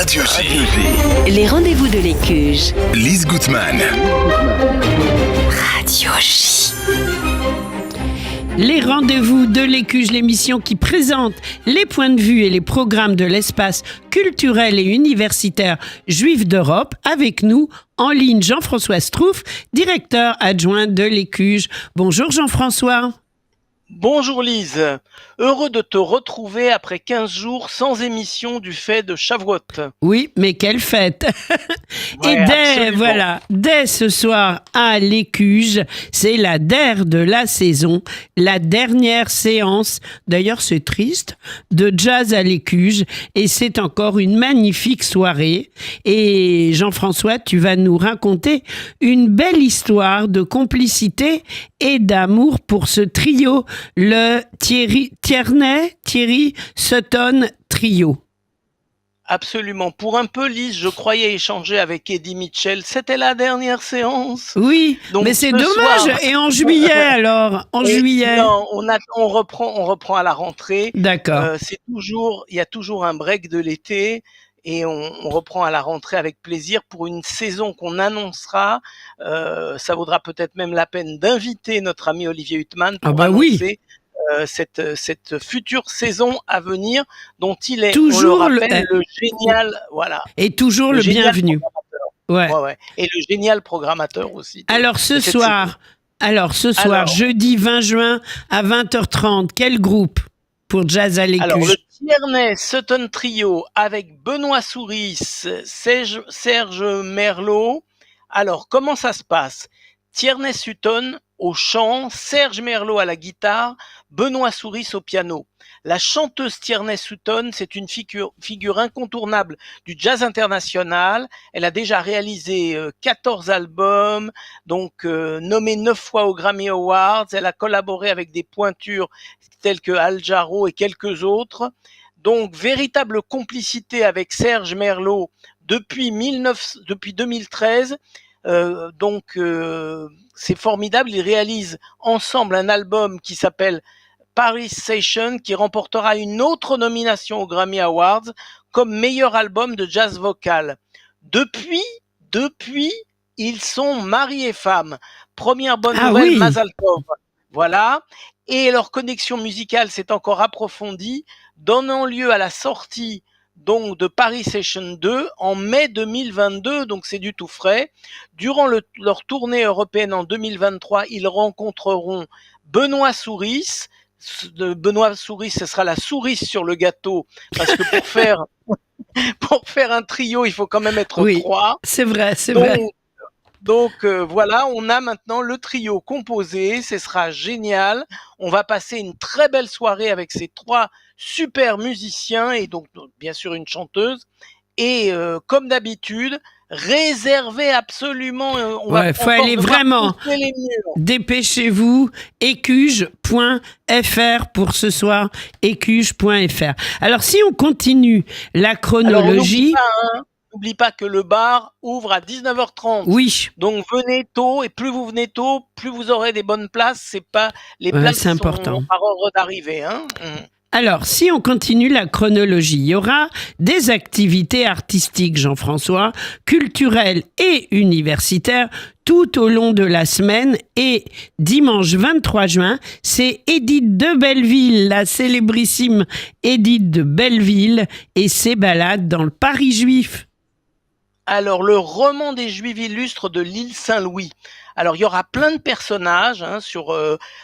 Radio J. Les rendez-vous de l'Écuge. Lise Gutmann. Radio J. Les rendez-vous de l'Écuge, l'émission qui présente les points de vue et les programmes de l'espace culturel et universitaire juif d'Europe. Avec nous, en ligne, Jean-François Strouf, directeur adjoint de l'Écuge. Bonjour Jean-François. Bonjour Lise, heureux de te retrouver après 15 jours sans émission du fait de Shavuot. Oui, mais quelle fête. Ouais, Et dès ce soir à l'Écuge, c'est la DER de la saison, la dernière séance, d'ailleurs c'est triste, de jazz à l'Écuge, et c'est encore une magnifique soirée. Et Jean-François, tu vas nous raconter une belle histoire de complicité et d'amour pour ce trio, le Thierry Sutton Trio. Absolument. Pour un peu, Lise, je croyais échanger avec Eddie Mitchell. C'était la dernière séance. Oui, donc, mais c'est dommage. Soir... Et en juillet alors juillet. Non, on reprend à la rentrée. D'accord. Il y a toujours un break de l'été. Et on reprend à la rentrée avec plaisir pour une saison qu'on annoncera. Ça vaudra peut-être même la peine d'inviter notre ami Olivier Huttman pour annoncer cette future saison à venir, dont il est, toujours on le rappelle, le génial, voilà. Et toujours le bienvenu. Ouais. Et le génial programmateur aussi. Alors ce soir, jeudi 20 juin à 20h30, quel groupe pour Jazz à l'Écuge? Alors, le Tierney Sutton Trio avec Benoît Souris, Serge Merlot. Alors, comment ça se passe? Tierney Sutton au chant, Serge Merlot à la guitare, Benoît Souris au piano. La chanteuse Tierney Sutton, c'est une figure incontournable du jazz international. Elle a déjà réalisé 14 albums, donc nommée 9 fois aux Grammy Awards. Elle a collaboré avec des pointures telles que Al Jarreau et quelques autres. Donc, véritable complicité avec Serge Merlot depuis 2013. C'est formidable. Ils réalisent ensemble un album qui s'appelle Paris Session, qui remportera une autre nomination aux Grammy Awards comme meilleur album de jazz vocal. Depuis, ils sont mari et femme. Première bonne nouvelle, oui. Mazal Tov. Voilà. Et leur connexion musicale s'est encore approfondie, donnant lieu à la sortie donc de Paris Session 2 en mai 2022, donc c'est du tout frais. Durant leur tournée européenne en 2023, ils rencontreront Benoît Souris. Benoît Souris, ce sera la souris sur le gâteau, parce que pour faire un trio, il faut quand même être trois. C'est vrai. Donc voilà, on a maintenant le trio composé, ce sera génial. On va passer une très belle soirée avec ces trois super musiciens et donc bien sûr une chanteuse. Et comme d'habitude, réservez absolument. Faut aller vraiment. Dépêchez-vous. Écuge.fr pour ce soir. Écuge.fr. Alors si on continue la chronologie. N'oublie pas que le bar ouvre à 19h30. Oui. Donc venez tôt, et plus vous venez tôt, plus vous aurez des bonnes places. C'est pas les places c'est important. Sont par ordre d'arrivée. Alors, si on continue la chronologie, il y aura des activités artistiques, Jean-François, culturelles et universitaires tout au long de la semaine. Et dimanche 23 juin, c'est Edith de Belleville, la célébrissime Edith de Belleville, et ses balades dans le Paris juif. Alors, le roman des Juifs illustres de l'île Saint-Louis. Alors, il y aura plein de personnages sur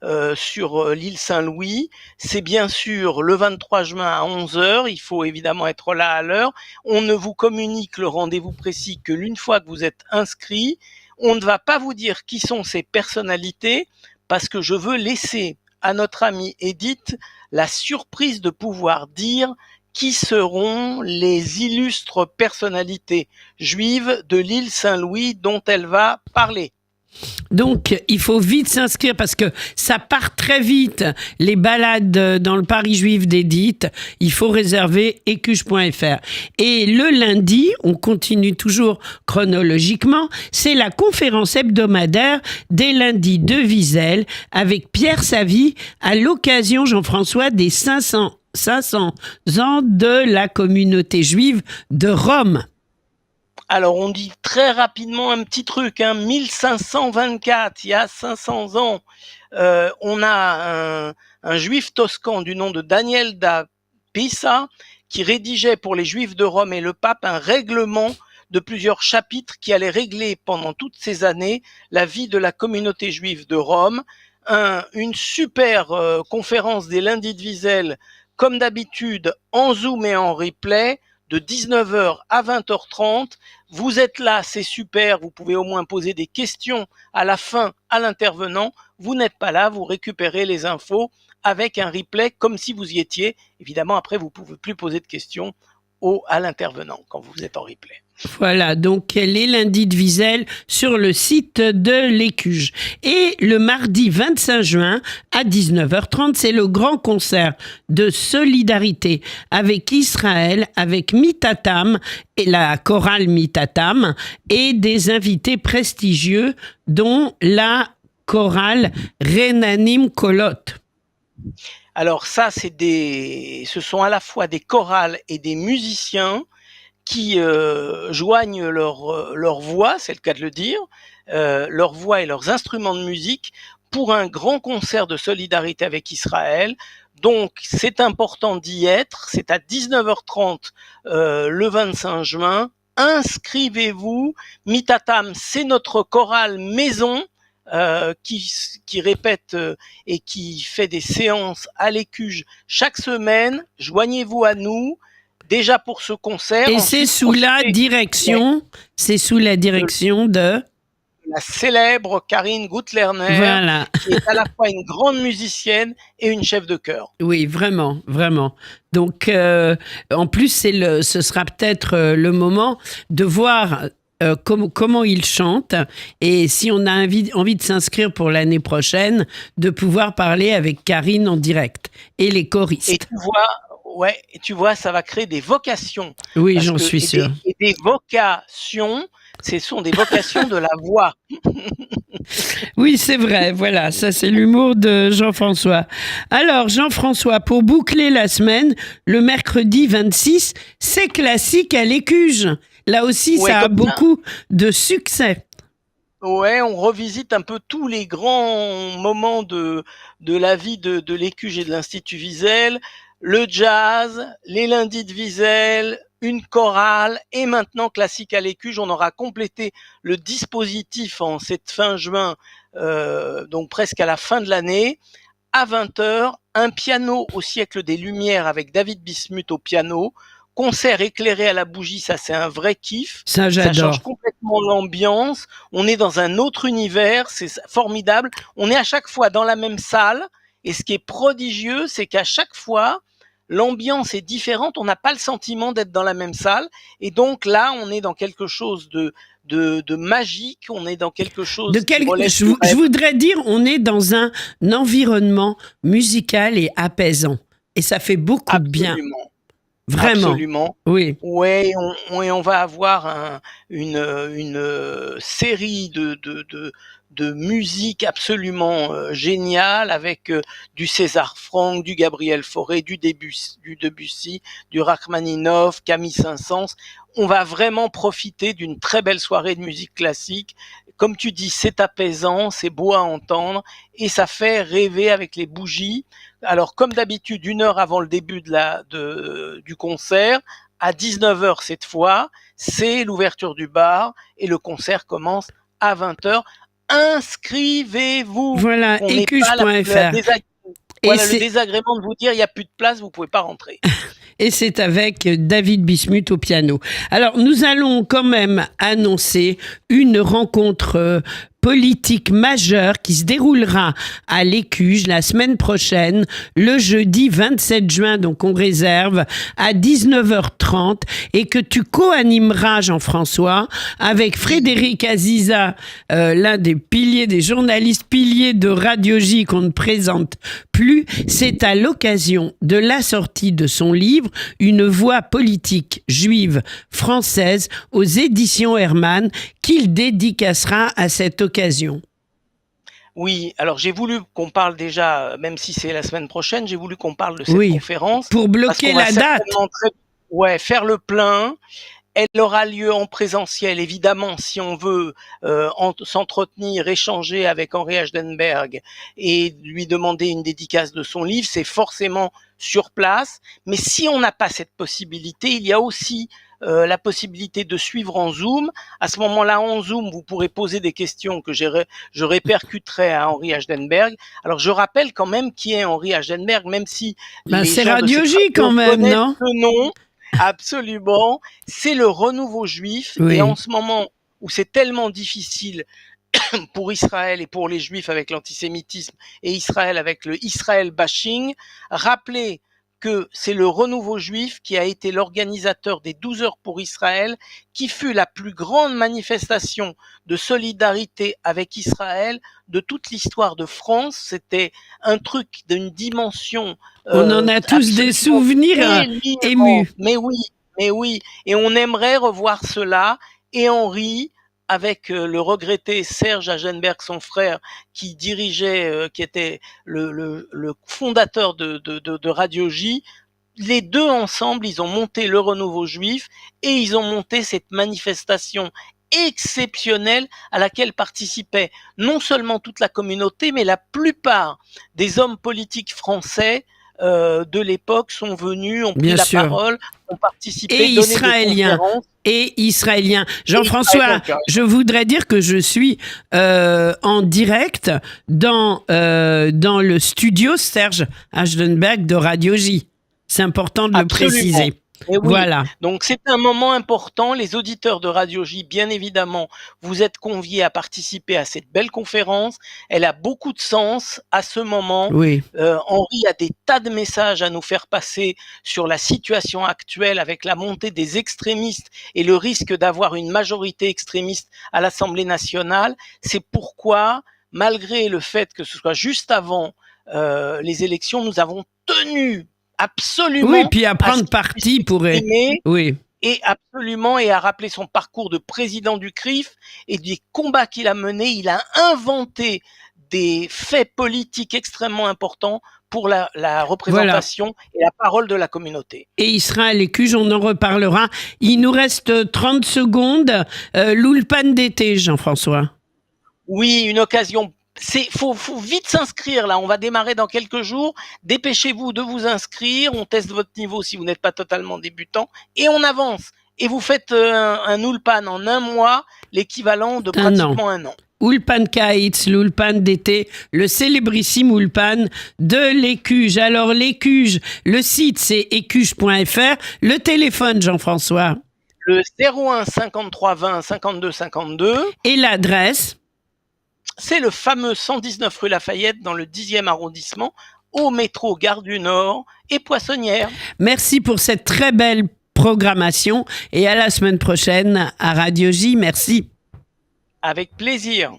l'île Saint-Louis. C'est bien sûr le 23 juin à 11h. Il faut évidemment être là à l'heure. On ne vous communique le rendez-vous précis que l'une fois que vous êtes inscrit. On ne va pas vous dire qui sont ces personnalités parce que je veux laisser à notre amie Edith la surprise de pouvoir dire qui seront les illustres personnalités juives de l'île Saint-Louis dont elle va parler. Donc, il faut vite s'inscrire parce que ça part très vite, les balades dans le Paris juif d'Edith. Il faut réserver écuge.fr. Et le lundi, on continue toujours chronologiquement, c'est la conférence hebdomadaire des lundis de Wiesel avec Pierre Savy à l'occasion, Jean-François, des 500 500 ans de la communauté juive de Rome. Alors, on dit très rapidement un petit truc, 1524, il y a 500 ans, on a un juif toscan du nom de Daniel da Pisa qui rédigeait pour les juifs de Rome et le pape un règlement de plusieurs chapitres qui allait régler pendant toutes ces années la vie de la communauté juive de Rome. Une super conférence des lundis de Wiesel, comme d'habitude, en Zoom et en replay, de 19h à 20h30. Vous êtes là, c'est super, vous pouvez au moins poser des questions à la fin à l'intervenant. Vous n'êtes pas là, vous récupérez les infos avec un replay comme si vous y étiez. Évidemment, après, vous ne pouvez plus poser de questions à l'intervenant quand vous êtes en replay. Voilà, donc les lundis de Wiesel sur le site de l'Écuge. Et le mardi 25 juin à 19h30, c'est le grand concert de solidarité avec Israël, avec Mitatam et la chorale Mitatam et des invités prestigieux dont la chorale Renanim Kolot. Alors ça, ce sont à la fois des chorales et des musiciens qui joignent leur voix, c'est le cas de le dire, leur voix et leurs instruments de musique pour un grand concert de solidarité avec Israël. Donc c'est important d'y être, c'est à 19h30 le 25 juin. Inscrivez-vous, Mitatam, c'est notre chorale maison qui répète et qui fait des séances à l'Écuge chaque semaine. Joignez-vous à nous. Déjà pour ce concert. Et c'est sous la direction de la célèbre Karine Gutlerner, voilà. Qui est à la fois une grande musicienne et une chef de chœur. Oui, vraiment, vraiment. Donc, en plus, ce sera peut-être le moment de voir comment il chante et si on a envie de s'inscrire pour l'année prochaine, de pouvoir parler avec Karine en direct et les choristes. Et tu vois, ça va créer des vocations. Oui, j'en suis sûr. Et des vocations, ce sont des vocations de la voix. Oui, c'est vrai. Voilà, ça c'est l'humour de Jean-François. Alors, Jean-François, pour boucler la semaine, le mercredi 26, c'est classique à l'Écuge. Là aussi, ça a beaucoup de succès. Ouais, on revisite un peu tous les grands moments de la vie de l'Écuge et de l'Institut Wiesel. Le jazz, les lundis de Wiesel, une chorale et maintenant classique à l'Écuge. On aura complété le dispositif en cette fin juin, donc presque à la fin de l'année. À 20h, un piano au siècle des Lumières avec David Bismuth au piano. Concert éclairé à la bougie, ça c'est un vrai kiff. Ça, j'adore. Ça change complètement l'ambiance. On est dans un autre univers, c'est formidable. On est à chaque fois dans la même salle. Et ce qui est prodigieux, c'est qu'à chaque fois, l'ambiance est différente. On n'a pas le sentiment d'être dans la même salle. Et donc là, on est dans quelque chose de magique. On est dans quelque chose je voudrais dire, on est dans un environnement musical et apaisant. Et ça fait beaucoup de bien. Vraiment. Absolument. Oui. Ouais, on va avoir une série de musique absolument géniale avec du César Franck, du Gabriel Fauré, du Debussy, du Rachmaninoff, Camille Saint-Saëns. On va vraiment profiter d'une très belle soirée de musique classique. Comme tu dis, c'est apaisant, c'est beau à entendre et ça fait rêver avec les bougies. Alors, comme d'habitude, 1 heure avant le début du concert, à 19h cette fois, c'est l'ouverture du bar et le concert commence à 20h. Inscrivez-vous. Voilà, écuge.fr. Le désagrément de vous dire il n'y a plus de place, vous ne pouvez pas rentrer. Et c'est avec David Bismuth au piano. Alors, nous allons quand même annoncer une rencontre politique majeure qui se déroulera à l'Écuge la semaine prochaine, le jeudi 27 juin, donc on réserve, à 19h30, et que tu co-animeras, Jean-François, avec Frédéric Aziza, l'un des journalistes piliers de Radio J qu'on ne présente plus. C'est à l'occasion de la sortie de son livre « Une voix politique juive française » aux éditions Hermann qu'il dédicacera à cette occasion. Oui, alors j'ai voulu qu'on parle déjà, même si c'est la semaine prochaine, j'ai voulu qu'on parle de cette Oui, conférence. pour Parce bloquer qu'on va la date. certainement faire le plein. Elle aura lieu en présentiel, évidemment, si on veut s'entretenir, échanger avec Henri Hachdenberg et lui demander une dédicace de son livre, c'est forcément sur place. Mais si on n'a pas cette possibilité, il y a aussi la possibilité de suivre en Zoom. À ce moment-là, en Zoom, vous pourrez poser des questions que je répercuterai à Henri Hachdenberg. Alors, je rappelle quand même qui est Henri Hachdenberg, même si les C'est gens de Radio cette J radio quand même, connaissent non? ce nom. Absolument, c'est le renouveau juif. Oui. Et en ce moment où c'est tellement difficile pour Israël et pour les Juifs avec l'antisémitisme et Israël avec le Israël bashing, rappelez que c'est le renouveau juif qui a été l'organisateur des 12 heures pour Israël, qui fut la plus grande manifestation de solidarité avec Israël de toute l'histoire de France. C'était un truc d'une dimension On en a tous des souvenirs émus. Mais oui, et on aimerait revoir cela. Et Henri, avec le regretté Serge Hachdenberg, son frère, qui dirigeait, qui était le fondateur de Radio J, les deux ensemble, ils ont monté le Renouveau Juif et ils ont monté cette manifestation exceptionnelle à laquelle participait non seulement toute la communauté, mais la plupart des hommes politiques français de l'époque sont venus, ont pris Bien la sûr. parole, ont participé, Et donné des israéliens. conférences. Et israélien. Jean-François, Israélien. je voudrais dire que je suis en direct dans le studio Serge Hachdenberg de Radio J. C'est important de le Absolument. préciser. Et oui. Voilà. Donc c'est un moment important. Les auditeurs de Radio J, bien évidemment, vous êtes conviés à participer à cette belle conférence. Elle a beaucoup de sens à ce moment. Oui. Henri a des tas de messages à nous faire passer sur la situation actuelle avec la montée des extrémistes et le risque d'avoir une majorité extrémiste à l'Assemblée nationale. C'est pourquoi, malgré le fait que ce soit juste avant les élections, nous avons tenu absolument. Oui, puis à prendre parti pour. Oui. Et absolument, et à rappeler son parcours de président du CRIF et des combats qu'il a menés. Il a inventé des faits politiques extrêmement importants pour la représentation et la parole de la communauté. Et Israël Écuge, on en reparlera. Il nous reste 30 secondes. L'Ulpan d'été, Jean-François. Oui, une occasion. Faut vite s'inscrire là. On va démarrer dans quelques jours. Dépêchez-vous de vous inscrire. On teste votre niveau si vous n'êtes pas totalement débutant et on avance. Et vous faites un Ulpan en un mois, l'équivalent de pratiquement un an. Ulpan Kites, l'Ulpan d'été, le célébrissime Ulpan de l'Écuge. Alors l'Écuge, le site c'est écuge.fr. Le téléphone, Jean-François. Le 01 53 20 52 52. Et l'adresse? C'est le fameux 119 rue Lafayette dans le 10e arrondissement, au métro Gare du Nord et Poissonnière. Merci pour cette très belle programmation et à la semaine prochaine à Radio J. Merci. Avec plaisir.